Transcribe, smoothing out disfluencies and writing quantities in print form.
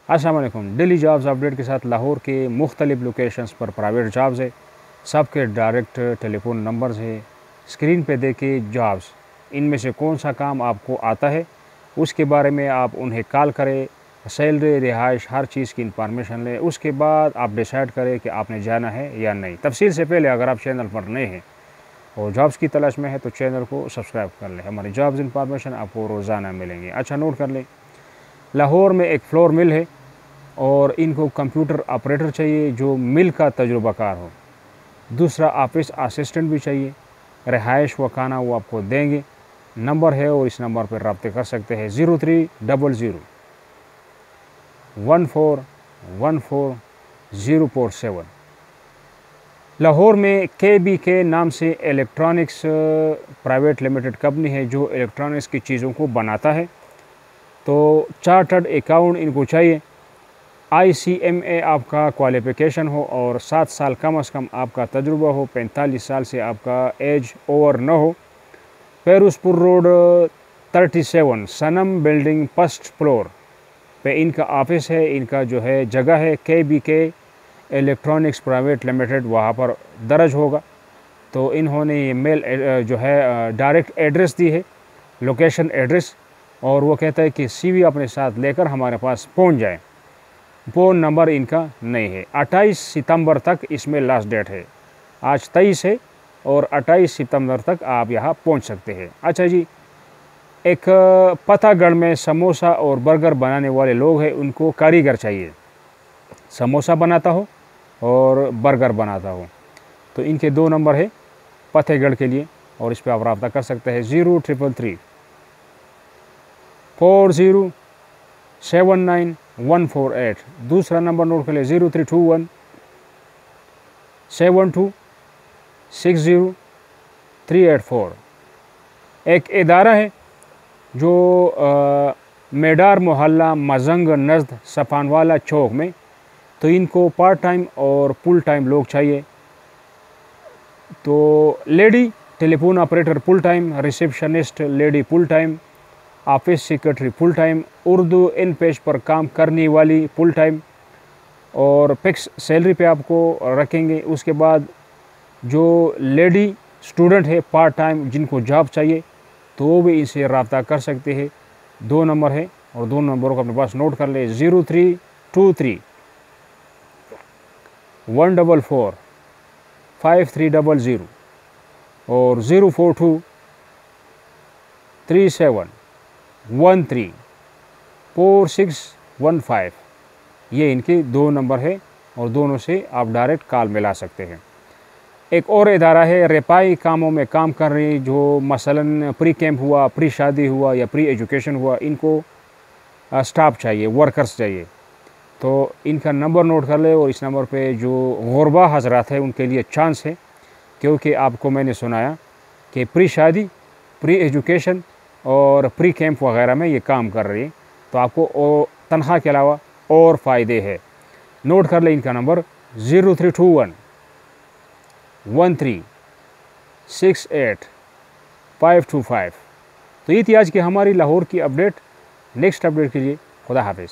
अस्सलाम वालेकुम। Daily jobs update के साथ लाहौर के मुख्तलिफ लोकेशंस पर प्राइवेट जॉब्स है, सबके डायरेक्ट टेलीफोन नंबर्स है। स्क्रीन पे देखे जॉब्स, इनमें से कौन सा काम आपको आता है उसके बारे में आप उन्हें कॉल करें, सैलरी, रिहाइश, हर चीज़ की इंफॉर्मेशन लें। उसके बाद आप डिसाइड करें कि आपने जाना है या नहीं। तफसील से पहले अगर आप चैनल पर नए हैं और जॉब्स की तलाश में है तो चैनल को सब्सक्राइब कर लें। हमारी जॉब्स इंफॉर्मेशन आपको रोज़ाना मिलेंगे। अच्छा, नोट कर लें, लाहौर में एक फ्लोर मिल है और इनको कंप्यूटर ऑपरेटर चाहिए जो मिल का तजुर्बाकार हो। दूसरा, ऑफिस असिस्टेंट भी चाहिए। रिहाइश व खाना वो आपको देंगे। नंबर है और इस नंबर पर रब्ते कर सकते हैं 030014140447। लाहौर में KBK नाम से इलेक्ट्रॉनिक्स प्राइवेट लिमिटेड कंपनी है जो इलेक्ट्रॉनिक्स की चीज़ों को बनाता है। तो चार्टर्ड अकाउंट इनको चाहिए। ICMA आपका क्वालिफ़िकेशन हो और 7 साल कम अज़ कम आपका तजुर्बा हो। 45 साल से आपका एज ओवर न हो। फेरुसपुर रोड 37 सनम बिल्डिंग फर्स्ट फ्लोर पे इनका ऑफिस है। इनका जो है जगह है KBK इलेक्ट्रॉनिक्स प्राइवेट लिमिटेड, वहाँ पर दर्ज होगा। तो इन्होंने ये मेल जो है डायरेक्ट एड्रेस दी है, लोकेशन एड्रेस, और वो कहता है कि CV अपने साथ लेकर हमारे पास पहुंच जाए। फ़ोन नंबर इनका नहीं है। 28 सितंबर तक इसमें लास्ट डेट है। आज 23 है और 28 सितंबर तक आप यहाँ पहुंच सकते हैं। अच्छा जी, एक पतागढ़ में समोसा और बर्गर बनाने वाले लोग हैं, उनको कारीगर चाहिए। समोसा बनाता हो और बर्गर बनाता हो। तो इनके 2 नंबर है फतेहगढ़ के लिए और इस पर आप रब्ता कर सकते हैं 03334079 दूसरा नंबर नोट कर ले 03217260 एक इदारा है जो मेडार मोहल्ला मजंग नज़द सफानवाला चौक में। तो इनको पार्ट टाइम और फुल टाइम लोग चाहिए। तो lady telephone operator full time, receptionist lady full time, office secretary full time, Urdu इन पेज पर काम करने वाली फुल टाइम, और फिक्स सैलरी पे आपको रखेंगे। उसके बाद जो लेडी स्टूडेंट है पार्ट टाइम जिनको जॉब चाहिए तो वो भी इनसे रब्ता कर सकते हैं। 2 नंबर है और 2 नंबरों को अपने पास नोट कर ले 0323144530 और 04237134615। ये इनके 2 नंबर है और दोनों से आप डायरेक्ट कॉल मिला सकते हैं। एक और इदारा है रेपाई कामों में काम कर रही, जो मसलन प्री कैंप हुआ, प्री शादी हुआ या प्री एजुकेशन हुआ, इनको स्टाफ चाहिए, वर्कर्स चाहिए। तो इनका नंबर नोट कर ले और इस नंबर पे जो गुरबा हजरात है उनके लिए चांस है, क्योंकि आपको मैंने सुनाया कि प्री शादी, प्री एजुकेशन और प्री कैंप वगैरह में ये काम कर रही है। तो आपको तनख्वाह के अलावा और फ़ायदे हैं। नोट कर ले इनका नंबर 0321136855। तो ये थी आज की हमारी लाहौर की अपडेट। नेक्स्ट अपडेट के लिए खुदा हाफिज़।